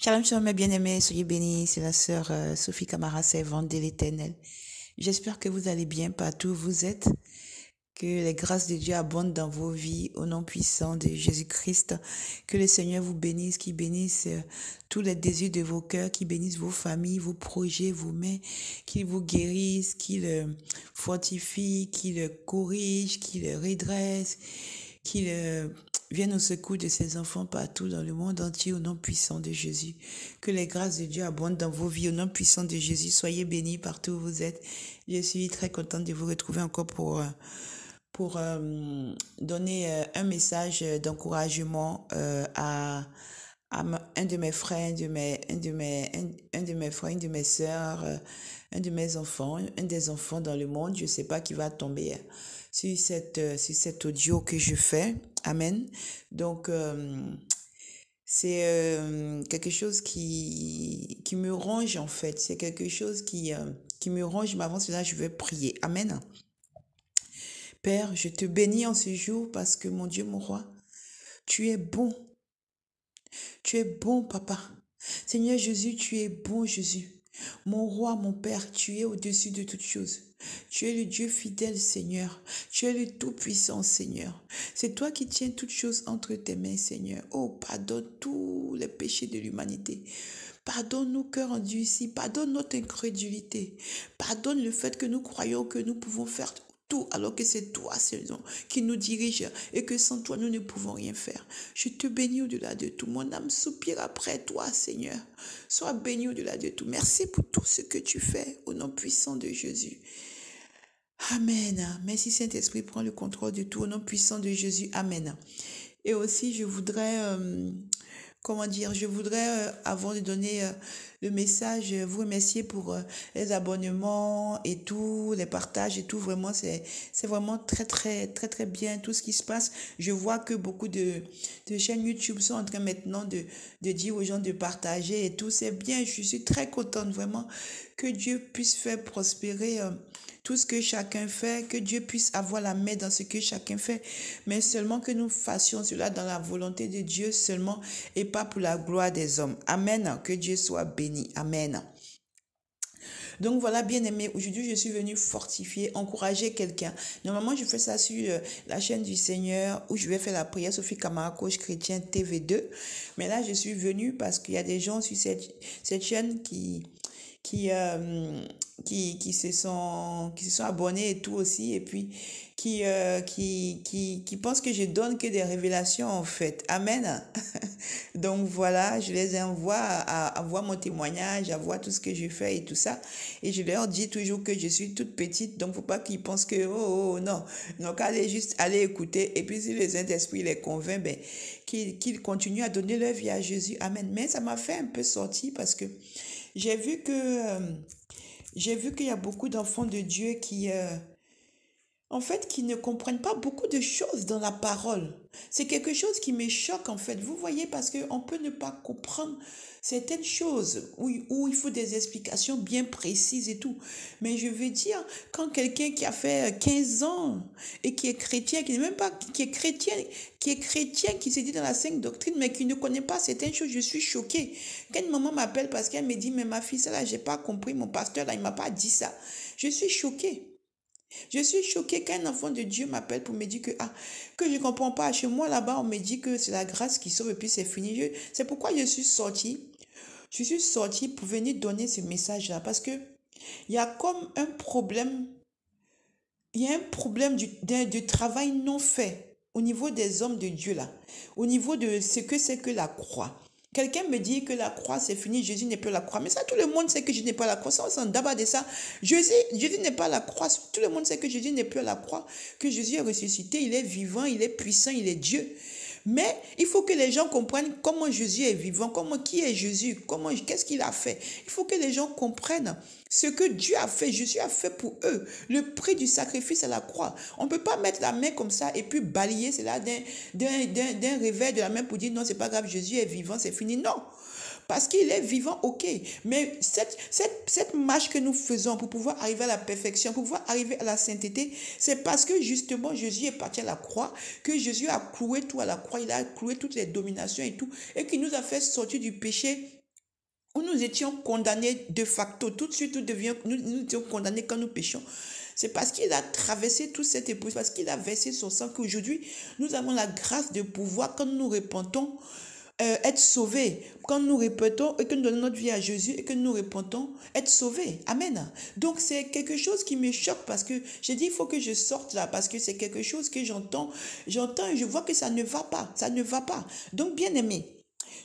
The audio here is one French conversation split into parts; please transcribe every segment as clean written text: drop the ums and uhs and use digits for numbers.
Shalom, shalom, mes bien-aimés, soyez bénis. C'est la sœur Sophie Camara, servante de l'Éternel. J'espère que vous allez bien partout où vous êtes, que les grâces de Dieu abondent dans vos vies au nom puissant de Jésus-Christ, que le Seigneur vous bénisse, qu'il bénisse tous les désirs de vos cœurs, qu'il bénisse vos familles, vos projets, vos mains, qu'il vous guérisse, qu'il fortifie, qu'il corrige, qu'il redresse, qu'il vienne au secours de ses enfants partout dans le monde entier au nom puissant de Jésus. Que les grâces de Dieu abondent dans vos vies au nom puissant de Jésus. Soyez bénis partout où vous êtes. Je suis très contente de vous retrouver encore pour donner un message d'encouragement un de mes frères, un de mes frères, une de mes sœurs, un de mes enfants, un des enfants dans le monde. Je ne sais pas qui va tomber sur cet audio que je fais. Amen. Donc, c'est quelque chose qui me ronge en fait. C'est quelque chose qui me ronge, mais avant cela, je vais prier. Amen. Père, je te bénis en ce jour parce que mon Dieu, mon roi, tu es bon. Tu es bon, papa. Seigneur Jésus, tu es bon, Jésus. Mon roi, mon Père, tu es au-dessus de toutes choses. Tu es le Dieu fidèle, Seigneur. Tu es le Tout-Puissant, Seigneur. C'est toi qui tiens toutes choses entre tes mains, Seigneur. Oh, pardonne tous les péchés de l'humanité. Pardonne nos cœurs endurcis. Pardonne notre incrédulité. Pardonne le fait que nous croyons que nous pouvons faire tout, alors que c'est toi, Seigneur, qui nous dirige et que sans toi, nous ne pouvons rien faire. Je te bénis au-delà de tout. Mon âme soupire après toi, Seigneur. Sois béni au-delà de tout. Merci pour tout ce que tu fais au nom puissant de Jésus. Amen. Merci Saint-Esprit, prends le contrôle de tout au nom puissant de Jésus. Amen. Et aussi, je voudrais... je voudrais, avant de donner le message, vous remercier pour les abonnements et tout, les partages et tout. Vraiment, c'est vraiment très, très, très, très bien tout ce qui se passe. Je vois que beaucoup de chaînes YouTube sont en train maintenant de dire aux gens de partager et tout. C'est bien, je suis très contente vraiment que Dieu puisse faire prospérer tout ce que chacun fait, que Dieu puisse avoir la main dans ce que chacun fait, mais seulement que nous fassions cela dans la volonté de Dieu seulement et pas pour la gloire des hommes. Amen. Que Dieu soit béni. Amen. Donc voilà, bien aimé, aujourd'hui je suis venue fortifier, encourager quelqu'un. Normalement, je fais ça sur la chaîne du Seigneur où je vais faire la prière Sophie Camara, coach chrétien TV2. Mais là, je suis venue parce qu'il y a des gens sur cette chaîne qui se sont abonnés et tout aussi, et puis qui pensent que je donne que des révélations en fait. Amen. Donc voilà, je les envoie à voir mon témoignage, à voir tout ce que je fais et tout ça. Et je leur dis toujours que je suis toute petite, donc faut pas qu'ils pensent que non. Donc juste aller écouter, et puis si le Saint-Esprit les convainc, qu'ils continuent à donner leur vie à Jésus. Amen. Mais ça m'a fait un peu sortir parce que j'ai vu qu'il y a beaucoup d'enfants de Dieu qui ne comprennent pas beaucoup de choses dans la parole. C'est quelque chose qui me choque, en fait. Vous voyez, parce qu'on peut ne pas comprendre certaines choses où il faut des explications bien précises et tout. Mais je veux dire, quand quelqu'un qui a fait 15 ans et qui est chrétien, qui n'est même pas, qui est chrétien, qui se dit dans la sainte doctrine, mais qui ne connaît pas certaines choses, je suis choquée. Quand une maman m'appelle parce qu'elle me dit, mais ma fille, ça là, j'ai pas compris, mon pasteur là, il m'a pas dit ça. Je suis choquée. Je suis choquée qu'un enfant de Dieu m'appelle pour me dire que je ne comprends pas. Chez moi, là-bas, on me dit que c'est la grâce qui sauve et puis c'est fini. C'est pourquoi je suis sortie. Je suis sortie pour venir donner ce message-là parce que il y a comme un problème. Il y a un problème du travail non fait au niveau des hommes de Dieu, là. Au niveau de ce que c'est que la croix. Quelqu'un me dit que la croix, c'est fini, Jésus n'est plus la croix. Mais ça, tout le monde sait que Jésus n'est pas la croix. Ça, on s'en débat de ça. Jésus n'est pas la croix. Tout le monde sait que Jésus n'est plus la croix, que Jésus est ressuscité, il est vivant, il est puissant, il est Dieu. Mais il faut que les gens comprennent comment Jésus est vivant, qui est Jésus, qu'est-ce qu'il a fait. Il faut que les gens comprennent ce que Dieu a fait, Jésus a fait pour eux. Le prix du sacrifice à la croix. On ne peut pas mettre la main comme ça et puis balayer cela d'un revers de la main pour dire non, c'est pas grave, Jésus est vivant, c'est fini. Non. Parce qu'il est vivant, ok. Mais cette marche que nous faisons pour pouvoir arriver à la perfection, pour pouvoir arriver à la sainteté, c'est parce que justement Jésus est parti à la croix, que Jésus a cloué tout à la croix, il a cloué toutes les dominations et tout, et qu'il nous a fait sortir du péché où nous étions condamnés de facto, tout de suite, nous étions condamnés quand nous péchions. C'est parce qu'il a traversé toute cette épreuve, parce qu'il a versé son sang qu'aujourd'hui, nous avons la grâce de pouvoir, quand nous repentons, être sauvés. Quand nous répétons et que nous donnons notre vie à Jésus et que nous répentons, être sauvés. Amen. Donc c'est quelque chose qui me choque parce que j'ai dit il faut que je sorte là parce que c'est quelque chose que j'entends et je vois que ça ne va pas. Ça ne va pas. Donc bien aimé,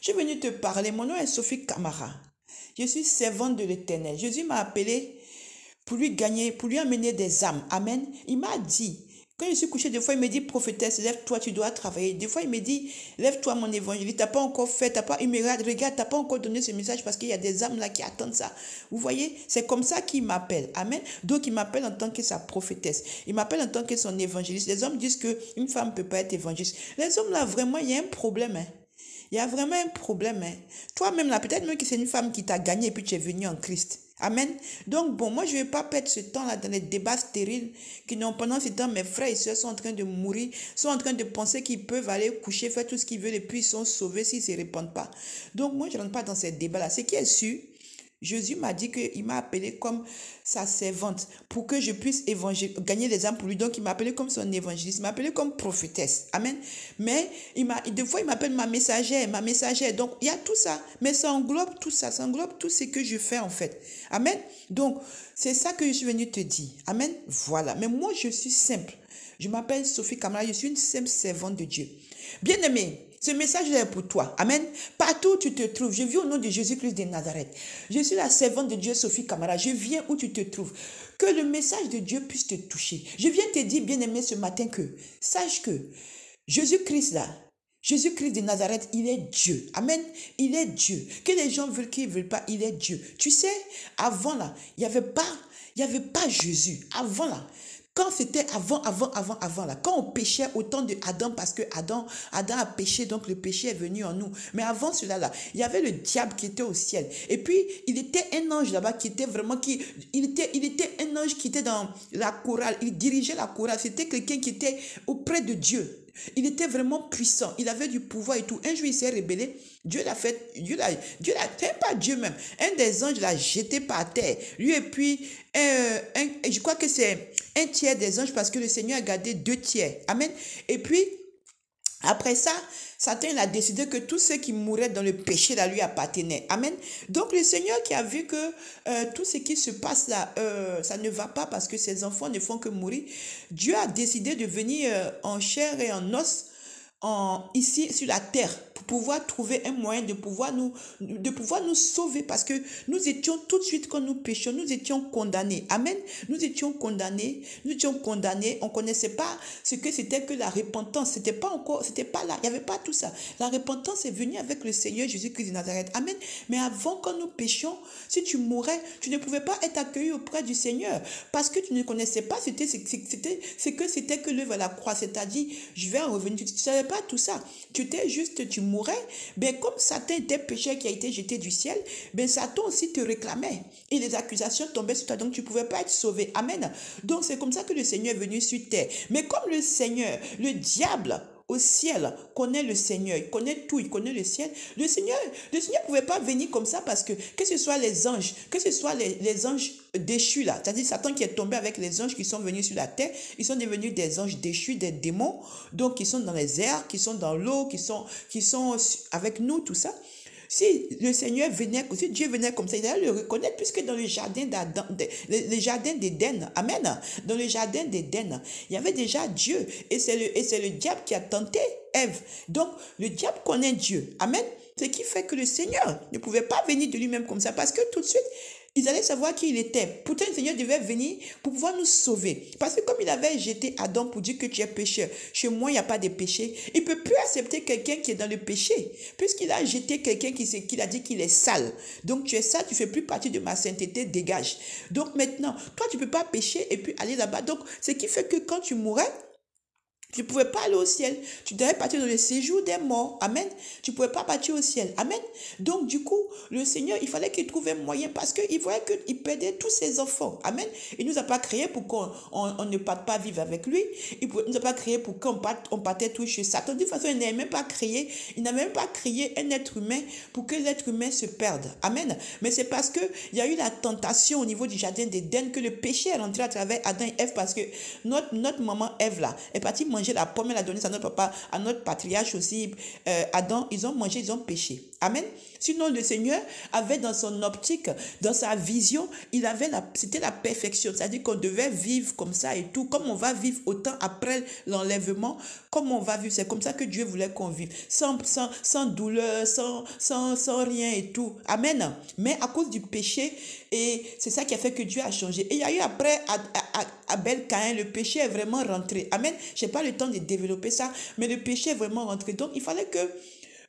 je suis venue te parler. Mon nom est Sophie Camara. Je suis servante de l'Éternel. Jésus m'a appelé pour lui gagner, pour lui amener des âmes. Amen. Il m'a dit, quand je suis couchée, des fois, il me dit, prophétesse, lève-toi, tu dois travailler. Des fois, il me dit, lève-toi, mon évangile. T'as pas encore fait, il me regarde, t'as pas encore donné ce message parce qu'il y a des âmes là qui attendent ça. Vous voyez, c'est comme ça qu'il m'appelle. Amen. Donc, il m'appelle en tant que sa prophétesse. Il m'appelle en tant que son évangéliste. Les hommes disent qu'une femme ne peut pas être évangéliste. Les hommes là, vraiment, il y a un problème, hein. Il y a vraiment un problème. Hein. Toi-même, là, peut-être même que c'est une femme qui t'a gagné et puis tu es venu en Christ. Amen. Donc, bon, moi, je ne vais pas perdre ce temps-là dans les débats stériles qui n'ont pendant ce temps, mes frères et sœurs sont en train de mourir, sont en train de penser qu'ils peuvent aller coucher, faire tout ce qu'ils veulent et puis ils sont sauvés s'ils ne se répandent pas. Donc, moi, je ne rentre pas dans ces débats-là. Ce qui est sûr, Jésus m'a dit qu'il m'a appelé comme sa servante pour que je puisse gagner les âmes pour lui. Donc, il m'a appelé comme son évangéliste, il m'a appelé comme prophétesse. Amen. Mais des fois, il m'appelle ma messagère, ma messagère. Donc, il y a tout ça. Mais ça englobe tout ça. Ça englobe tout ce que je fais en fait. Amen. Donc, c'est ça que je suis venue te dire. Amen. Voilà. Mais moi, je suis simple. Je m'appelle Sophie Camara. Je suis une simple servante de Dieu. Bien-aimé, ce message-là est pour toi. Amen. Partout où tu te trouves, je vis au nom de Jésus-Christ de Nazareth. Je suis la servante de Dieu, Sophie Camara. Je viens où tu te trouves. Que le message de Dieu puisse te toucher. Je viens te dire, bien-aimé, ce matin que, sache que Jésus-Christ là, Jésus-Christ de Nazareth, il est Dieu. Amen. Il est Dieu. Que les gens veulent qu'ils ne veulent pas, il est Dieu. Tu sais, avant là, il n'y avait pas Jésus. Avant là. Quand c'était avant là, quand on péchait au temps de Adam, parce que Adam a péché, donc le péché est venu en nous. Mais avant cela là, il y avait le diable qui était au ciel. Et puis, il était un ange là-bas qui était vraiment, il était un ange qui était dans la chorale, il dirigeait la chorale. C'était quelqu'un qui était auprès de Dieu. Il était vraiment puissant, il avait du pouvoir et tout. Un jour, il s'est rebellé. Dieu l'a fait, c'est pas Dieu même. Un des anges l'a jeté par terre. Lui et puis, je crois que c'est un tiers des anges parce que le Seigneur a gardé 2 tiers. Amen. Et puis, après ça, Satan a décidé que tous ceux qui mouraient dans le péché là lui appartenaient. Amen. Donc le Seigneur qui a vu que tout ce qui se passe là, ça ne va pas parce que ses enfants ne font que mourir, Dieu a décidé de venir en chair et en os ici sur la terre pour pouvoir trouver un moyen de pouvoir nous sauver parce que nous étions tout de suite quand nous péchions, nous étions condamnés. Amen. Nous étions condamnés, on connaissait pas ce que c'était que la repentance, c'était pas là, il n'y avait pas tout ça. La repentance est venue avec le Seigneur Jésus-Christ de Nazareth. Amen. Mais avant, quand nous péchions, si tu mourais, tu ne pouvais pas être accueilli auprès du Seigneur parce que tu ne connaissais pas ce que c'était que l'œuvre à la croix, c'est-à-dire je vais en revenir, tu ne savais pas tout ça. Tu mourais, ben comme Satan était pécheur qui a été jeté du ciel, ben Satan aussi te réclamait. Et les accusations tombaient sur toi, donc tu ne pouvais pas être sauvé. Amen. Donc c'est comme ça que le Seigneur est venu sur terre. Mais comme le Seigneur, le diable au ciel connaît le Seigneur, il connaît tout, il connaît le ciel. Le Seigneur ne pouvait pas venir comme ça parce que ce soit les anges, que ce soit les anges déchus là, c'est-à-dire Satan qui est tombé avec les anges qui sont venus sur la terre, ils sont devenus des anges déchus, des démons, donc qui sont dans les airs, qui sont dans l'eau, qui sont avec nous, tout ça. Si le Seigneur venait, si Dieu venait comme ça, il allait le reconnaître puisque dans le jardin d'Adam, le jardin d'Éden, amen, dans le jardin d'Éden, il y avait déjà Dieu et c'est le diable qui a tenté Ève. Donc, le diable connaît Dieu, amen. Ce qui fait que le Seigneur ne pouvait pas venir de lui-même comme ça parce que tout de suite, ils allaient savoir qui il était. Pourtant, le Seigneur devait venir pour pouvoir nous sauver. Parce que comme il avait jeté Adam pour dire que tu es pécheur, chez moi, il n'y a pas de péché, il ne peut plus accepter quelqu'un qui est dans le péché. Puisqu'il a jeté quelqu'un qui a dit qu'il est sale. Donc, tu es sale, tu ne fais plus partie de ma sainteté, dégage. Donc, maintenant, toi, tu ne peux pas pécher et puis aller là-bas. Donc, ce qui fait que quand tu mourrais, Tu ne pouvais pas aller au ciel. Tu devais partir dans le séjour des morts. Amen. Tu ne pouvais pas partir au ciel. Amen. Donc, du coup, le Seigneur, il fallait qu'il trouve un moyen parce qu'il voyait qu'il perdait tous ses enfants. Amen. Il ne nous a pas créé pour qu'on ne parte pas vivre avec lui. Il ne nous a pas créé pour qu'on partait tous chez Satan. De toute façon, il n'avait même pas créé, un être humain pour que l'être humain se perde. Amen. Mais c'est parce qu'il y a eu la tentation au niveau du jardin d'Éden que le péché est rentré à travers Adam et Ève parce que notre maman Ève là est partie manger la pomme, elle a donné ça à notre papa, à notre patriarche aussi, Adam, ils ont mangé, ils ont péché. Amen. Sinon, le Seigneur avait dans son optique, dans sa vision, c'était la perfection. C'est-à-dire qu'on devait vivre comme ça et tout, comme on va vivre autant après l'enlèvement, comme on va vivre. C'est comme ça que Dieu voulait qu'on vive, sans douleur, sans rien et tout. Amen. Mais à cause du péché, et c'est ça qui a fait que Dieu a changé. Et il y a eu après Abel, Caïn, le péché est vraiment rentré. Amen. Je n'ai pas le temps de développer ça, mais le péché est vraiment rentré. Donc, il fallait que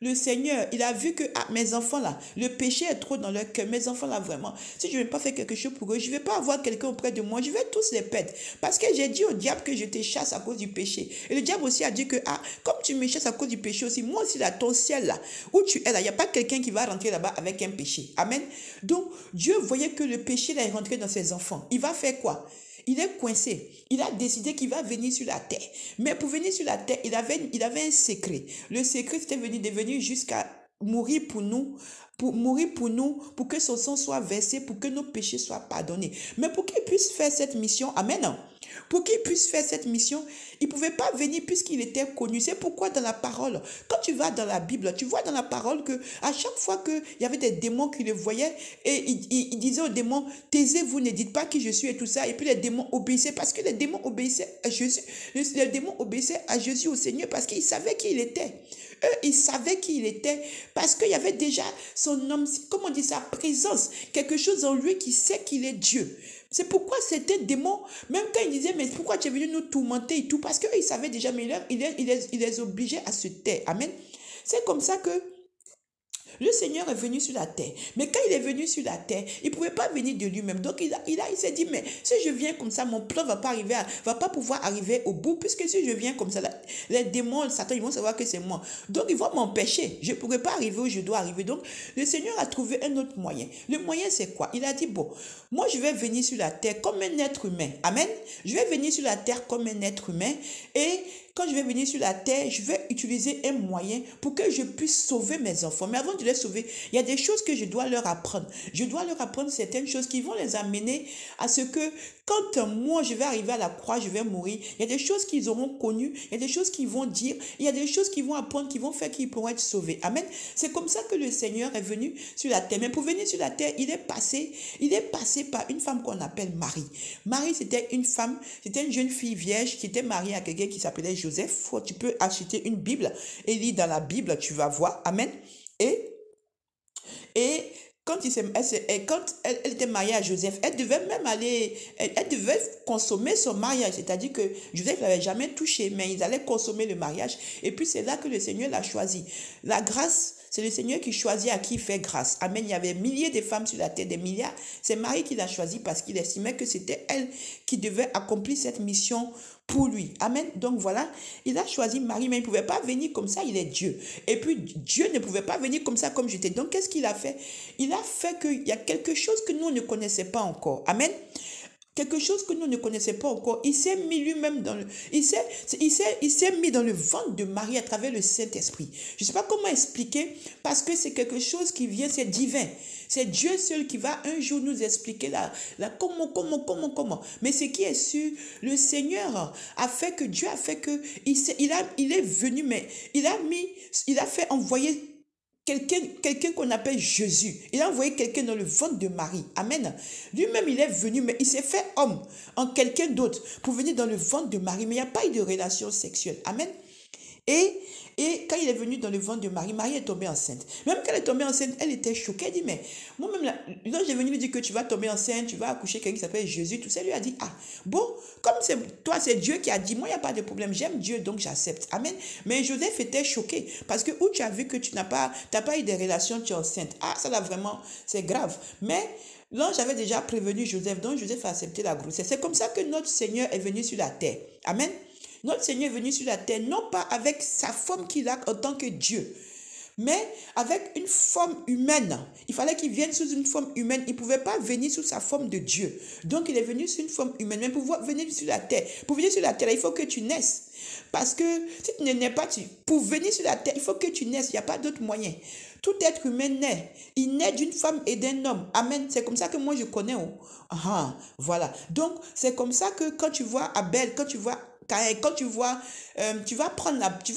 le Seigneur, il a vu que mes enfants là, le péché est trop dans leur cœur. Mes enfants là, vraiment, si je ne vais pas faire quelque chose pour eux, je ne vais pas avoir quelqu'un auprès de moi, je vais tous les perdre. Parce que j'ai dit au diable que je te chasse à cause du péché. Et le diable aussi a dit que, comme tu me chasses à cause du péché aussi, moi aussi là, ton ciel là, où tu es là, il n'y a pas quelqu'un qui va rentrer là-bas avec un péché. Amen. Donc, Dieu voyait que le péché là est rentré dans ses enfants. Il va faire quoi? Il est coincé. Il a décidé qu'il va venir sur la terre. Mais pour venir sur la terre, il avait un secret. Le secret, c'était de venir jusqu'à mourir pour nous, pour que son sang soit versé, pour que nos péchés soient pardonnés. Mais pour qu'il puisse faire cette mission, amen. Pour qu'il puisse faire cette mission, il ne pouvait pas venir puisqu'il était connu. C'est pourquoi dans la parole, quand tu vas dans la Bible, tu vois dans la parole que à chaque fois qu'il y avait des démons qui le voyaient, et il disait aux démons, taisez-vous, ne dites pas qui je suis et tout ça. Et puis les démons obéissaient parce que les démons obéissaient à Jésus. Les démons obéissaient à Jésus, au Seigneur, parce qu'ils savaient qui il était. Eux, ils savaient qui il était parce qu'il y avait déjà son homme, comment on dit, sa présence, quelque chose en lui qui sait qu'il est Dieu. C'est pourquoi c'était démon, même quand ils disaient, mais pourquoi tu es venu nous tourmenter et tout, parce qu'ils savaient déjà, mais il les obligeait à se taire. Amen. C'est comme ça que le Seigneur est venu sur la terre. Mais quand il est venu sur la terre, il ne pouvait pas venir de lui-même. Donc il s'est dit, mais si je viens comme ça, mon plan va pas pouvoir arriver au bout, puisque si je viens comme ça, les démons, Satan, ils vont savoir que c'est moi. Donc ils vont m'empêcher. Je ne pourrai pas arriver où je dois arriver. Donc le Seigneur a trouvé un autre moyen. Le moyen, c'est quoi? Il a dit, bon, moi je vais venir sur la terre comme un être humain. Amen. Je vais venir sur la terre comme un être humain et quand je vais venir sur la terre, je vais utiliser un moyen pour que je puisse sauver mes enfants. Mais avant de les sauver, il y a des choses que je dois leur apprendre. Je dois leur apprendre certaines choses qui vont les amener à ce que quand moi je vais arriver à la croix, je vais mourir, il y a des choses qu'ils auront connues, il y a des choses qu'ils vont dire, il y a des choses qu'ils vont apprendre, qui vont faire qu'ils pourront être sauvés. Amen. C'est comme ça que le Seigneur est venu sur la terre. Mais pour venir sur la terre, il est passé par une femme qu'on appelle Marie. Marie, c'était une femme, c'était une jeune fille vierge qui était mariée à quelqu'un qui s'appelait Joseph. Tu peux acheter une Bible et lire dans la Bible, tu vas voir. Amen. Et quand elle était mariée à Joseph, elle devait même elle devait consommer son mariage. C'est-à-dire que Joseph ne l'avait jamais touché, mais ils allaient consommer le mariage. Et puis c'est là que le Seigneur l'a choisi. La grâce, c'est le Seigneur qui choisit à qui il fait grâce. Amen. Il y avait milliers de femmes sur la terre, des milliards. C'est Marie qui l'a choisi parce qu'il estimait que c'était elle qui devait accomplir cette mission pour lui. Amen. Donc voilà, il a choisi Marie, mais il ne pouvait pas venir comme ça, il est Dieu. Et puis Dieu ne pouvait pas venir comme ça, comme j'étais. Donc qu'est-ce qu'il a fait? Il a fait qu'il y a quelque chose que nous ne connaissons pas encore. Amen. Quelque chose que nous ne connaissions pas encore. Il s'est mis lui-même dans le... Il s'est mis dans le ventre de Marie à travers le Saint-Esprit. Je ne sais pas comment expliquer, parce que c'est quelque chose qui vient, c'est divin. C'est Dieu seul qui va un jour nous expliquer comment. Mais ce qui est sûr, le Seigneur a fait que Dieu a fait que il est venu, mais il a fait envoyer quelqu'un qu'on appelle Jésus. Il a envoyé quelqu'un dans le ventre de Marie. Amen. Lui-même, il est venu, mais il s'est fait homme en quelqu'un d'autre pour venir dans le ventre de Marie. Mais il n'y a pas eu de relation sexuelle. Amen. Et quand il est venu dans le ventre de Marie, Marie est tombée enceinte. Même quand elle est tombée enceinte, elle était choquée. Elle dit, mais moi-même, là, j'ai venu lui dire que tu vas tomber enceinte, tu vas accoucher quelqu'un qui s'appelle Jésus. Tout ça, lui a dit, bon, comme c'est toi, c'est Dieu qui a dit, moi, il n'y a pas de problème. J'aime Dieu, donc j'accepte. Amen. Mais Joseph était choqué parce que où tu as vu que tu n'as pas eu de relation, tu es enceinte. Ça là, vraiment, c'est grave. Mais l'ange avait déjà prévenu Joseph, donc Joseph a accepté la grossesse. C'est comme ça que notre Seigneur est venu sur la terre. Amen. Notre Seigneur est venu sur la terre, non pas avec sa forme qu'il a en tant que Dieu, mais avec une forme humaine. Il fallait qu'il vienne sous une forme humaine. Il ne pouvait pas venir sous sa forme de Dieu. Donc, il est venu sous une forme humaine. Mais pour venir sur la terre, pour venir sur la terre, il faut que tu naisses. Parce que si tu ne nais pas, pour venir sur la terre, il faut que tu naisses. Il n'y a pas d'autre moyen. Tout être humain naît. Il naît d'une femme et d'un homme. Amen. C'est comme ça que moi je connais. Oh. Ah, voilà. Donc, c'est comme ça que quand tu vois Abel, quand tu vois Caïn, quand tu vois, tu vas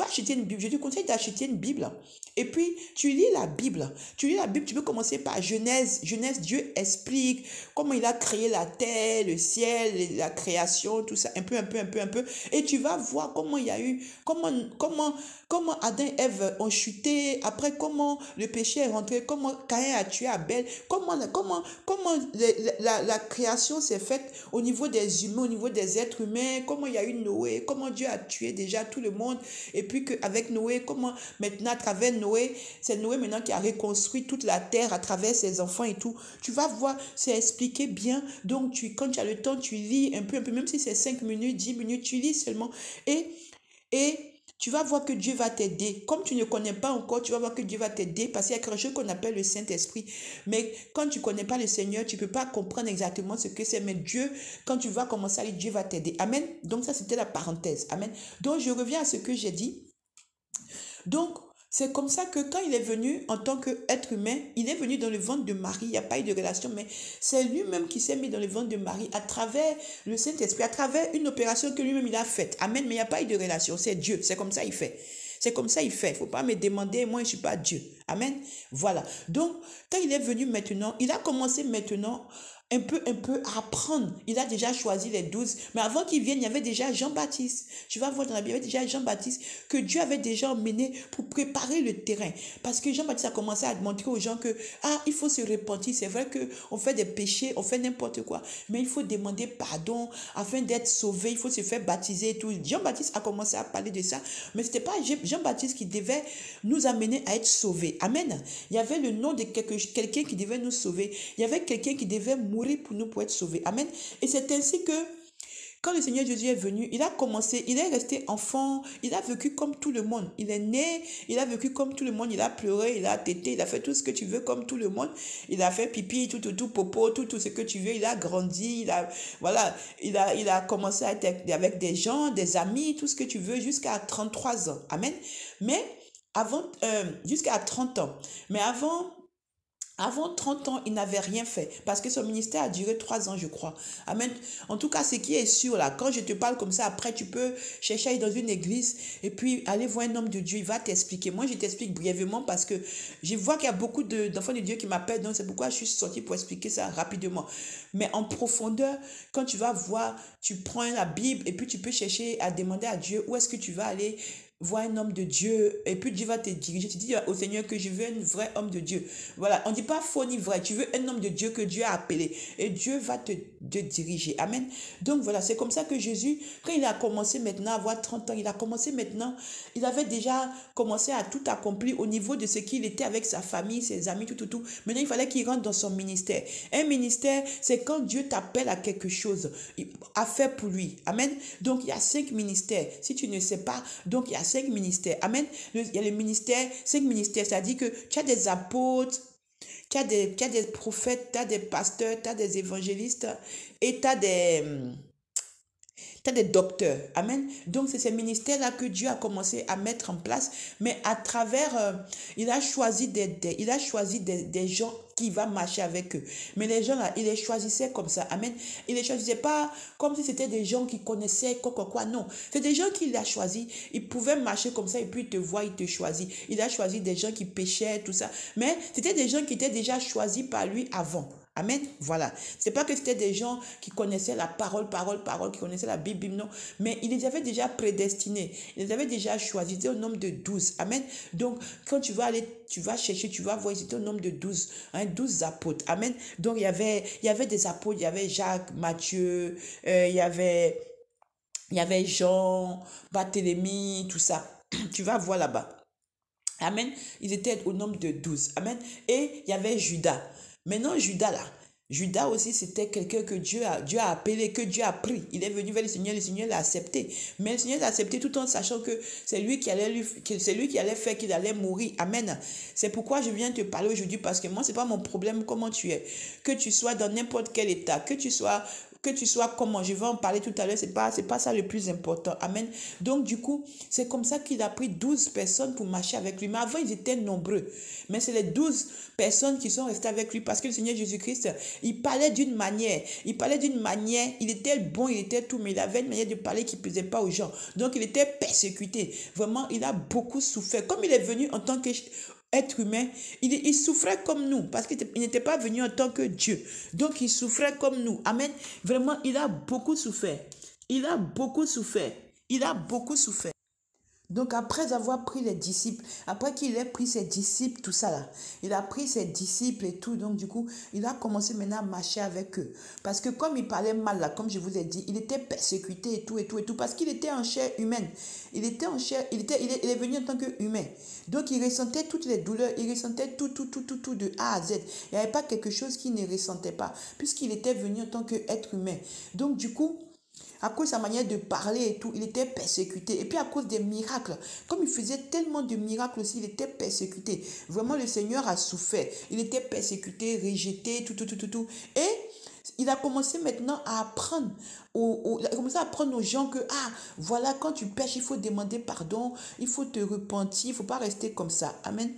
acheter une Bible. Je te conseille d'acheter une Bible. Et puis, tu lis la Bible. Tu lis la Bible, tu peux commencer par Genèse. Genèse, Dieu explique comment il a créé la terre, le ciel, la création, tout ça, un peu. Et tu vas voir comment il y a eu, comment Adam et Ève ont chuté, après comment le péché est rentré, comment Caïn a tué Abel, comment la création s'est faite au niveau des humains, au niveau des êtres humains, comment il y a eu Noé, comment Dieu a tué déjà tout le monde, et puis qu'avec Noé, comment maintenant à travers Noé, c'est Noé maintenant qui a reconstruit toute la terre à travers ses enfants et tout. Tu vas voir, c'est expliqué bien. Donc, quand tu as le temps, tu lis un peu, même si c'est 5 minutes, 10 minutes, tu lis seulement. Et tu vas voir que Dieu va t'aider. Comme tu ne connais pas encore, tu vas voir que Dieu va t'aider parce qu'il y a quelque chose qu'on appelle le Saint-Esprit. Mais quand tu ne connais pas le Seigneur, tu ne peux pas comprendre exactement ce que c'est. Mais Dieu, quand tu vas commencer à lire, Dieu va t'aider. Amen. Donc ça, c'était la parenthèse. Amen. Donc je reviens à ce que j'ai dit. Donc, c'est comme ça que quand il est venu en tant qu'être humain, il est venu dans le ventre de Marie. Il n'y a pas eu de relation, mais c'est lui-même qui s'est mis dans le ventre de Marie à travers le Saint-Esprit, à travers une opération que lui-même il a faite. Amen, mais il n'y a pas eu de relation. C'est Dieu. C'est comme ça il fait. C'est comme ça il fait. Il ne faut pas me demander, moi je ne suis pas Dieu. Amen. Voilà. Donc, quand il est venu maintenant, il a commencé maintenant un peu à apprendre. Il a déjà choisi les 12. Mais avant qu'il vienne, il y avait déjà Jean-Baptiste. Tu vas voir dans la Bible, il y avait déjà Jean-Baptiste que Dieu avait déjà emmené pour préparer le terrain. Parce que Jean-Baptiste a commencé à montrer aux gens que, il faut se repentir. C'est vrai qu'on fait des péchés, on fait n'importe quoi. Mais il faut demander pardon afin d'être sauvé. Il faut se faire baptiser et tout. Jean-Baptiste a commencé à parler de ça. Mais ce n'était pas Jean-Baptiste qui devait nous amener à être sauvés. Amen. Il y avait le nom de quelqu'un qui devait nous sauver. Il y avait quelqu'un qui devait mourir pour nous, pour être sauvés. Amen. Et c'est ainsi que quand le Seigneur Jésus est venu, il a commencé, il est resté enfant, il a vécu comme tout le monde. Il est né, il a vécu comme tout le monde, il a pleuré, il a tété, il a fait tout ce que tu veux comme tout le monde. Il a fait pipi, tout, popo, tout ce que tu veux. Il a grandi, il a commencé à être avec des gens, des amis, tout ce que tu veux, jusqu'à 33 ans. Amen. Mais jusqu'à 30 ans. Mais avant 30 ans, il n'avait rien fait parce que son ministère a duré 3 ans, je crois. Amen. En tout cas, ce qui est sûr là, quand je te parle comme ça, après, tu peux chercher à aller dans une église et puis aller voir un homme de Dieu, il va t'expliquer. Moi, je t'explique brièvement parce que je vois qu'il y a beaucoup d'enfants de Dieu qui m'appellent, donc c'est pourquoi je suis sortie pour expliquer ça rapidement. Mais en profondeur, quand tu vas voir, tu prends la Bible et puis tu peux chercher à demander à Dieu où est-ce que tu vas aller vois un homme de Dieu et puis Dieu va te diriger. Tu dis au Seigneur que je veux un vrai homme de Dieu. Voilà, on ne dit pas faux ni vrai. Tu veux un homme de Dieu que Dieu a appelé et Dieu va te diriger. Amen. Donc voilà, c'est comme ça que Jésus, quand il a commencé maintenant à avoir 30 ans, il a commencé maintenant, il avait déjà commencé à tout accomplir au niveau de ce qu'il était avec sa famille, ses amis, tout. Maintenant, il fallait qu'il rentre dans son ministère. Un ministère, c'est quand Dieu t'appelle à quelque chose, à faire pour lui. Amen. Donc, il y a 5 ministères. Si tu ne sais pas, donc il y a 5 ministères. Amen. Il y a le ministère, 5 ministères, c'est-à-dire que tu as des apôtres, tu as des prophètes, tu as des pasteurs, tu as des évangélistes et tu as des docteurs. Amen. Donc, c'est ces ministères-là que Dieu a commencé à mettre en place. Mais à travers, il a choisi des gens qui vont marcher avec eux. Mais les gens-là, il les choisissait comme ça. Amen. Il les choisissait pas comme si c'était des gens qui connaissaient quoi. Non. C'est des gens qu'il a choisis. Ils pouvaient marcher comme ça et puis il te voit, il te choisit. Il a choisi des gens qui péchaient, tout ça. Mais c'était des gens qui étaient déjà choisis par lui avant. Amen. Voilà. C'est pas que c'était des gens qui connaissaient la parole, qui connaissaient la Bible, non. Mais il les avait déjà prédestinés. Il les avait déjà choisis. C'était au nombre de 12. Amen. Donc, quand tu vas aller, tu vas chercher, tu vas voir, c'était au nombre de 12. 12 apôtres. Amen. Donc, il y avait des apôtres. Il y avait Jacques, Matthieu, il y avait Jean, Barthélemy, tout ça. Tu vas voir là-bas. Amen. Ils étaient au nombre de 12. Amen. Et il y avait Judas. Maintenant, Judas là, Judas aussi, c'était quelqu'un que Dieu a appelé, que Dieu a pris. Il est venu vers le Seigneur l'a accepté. Mais le Seigneur l'a accepté tout en sachant que c'est lui qui allait, c'est lui qui allait faire qu'il allait mourir. Amen. C'est pourquoi je viens te parler aujourd'hui, parce que moi, c'est pas mon problème comment tu es. Que tu sois dans n'importe quel état, que tu sois comment, je vais en parler tout à l'heure, c'est pas ça le plus important. Amen. Donc, du coup, c'est comme ça qu'il a pris 12 personnes pour marcher avec lui. Mais avant, ils étaient nombreux. Mais c'est les 12 personnes qui sont restées avec lui parce que le Seigneur Jésus-Christ, il parlait d'une manière. Il était bon, il était tout, mais il avait une manière de parler qui ne plaisait pas aux gens. Donc, il était persécuté. Vraiment, il a beaucoup souffert. Comme il est venu en tant que être humain, il souffrait comme nous parce qu'il n'était pas venu en tant que Dieu. Donc, il souffrait comme nous. Amen. Vraiment, il a beaucoup souffert. Il a beaucoup souffert. Il a beaucoup souffert. Donc, après avoir pris les disciples, après qu'il ait pris ses disciples, tout ça là, il a pris ses disciples et tout. Donc, du coup, il a commencé maintenant à marcher avec eux. Parce que comme il parlait mal là, comme je vous ai dit, il était persécuté et tout, et tout, et tout. Parce qu'il était en chair humaine. Il était en chair, il est venu en tant qu'humain. Donc, il ressentait toutes les douleurs, il ressentait tout de A à Z. Il n'y avait pas quelque chose qu'il ne ressentait pas, puisqu'il était venu en tant qu'être humain. Donc, du coup, à cause de sa manière de parler et tout, il était persécuté. Et puis à cause des miracles, comme il faisait tellement de miracles aussi, il était persécuté. Vraiment, le Seigneur a souffert. Il était persécuté, rejeté, tout. Et il a commencé maintenant à apprendre il a commencé à apprendre aux gens que, voilà, quand tu pêches, il faut demander pardon, il faut te repentir, il ne faut pas rester comme ça. Amen.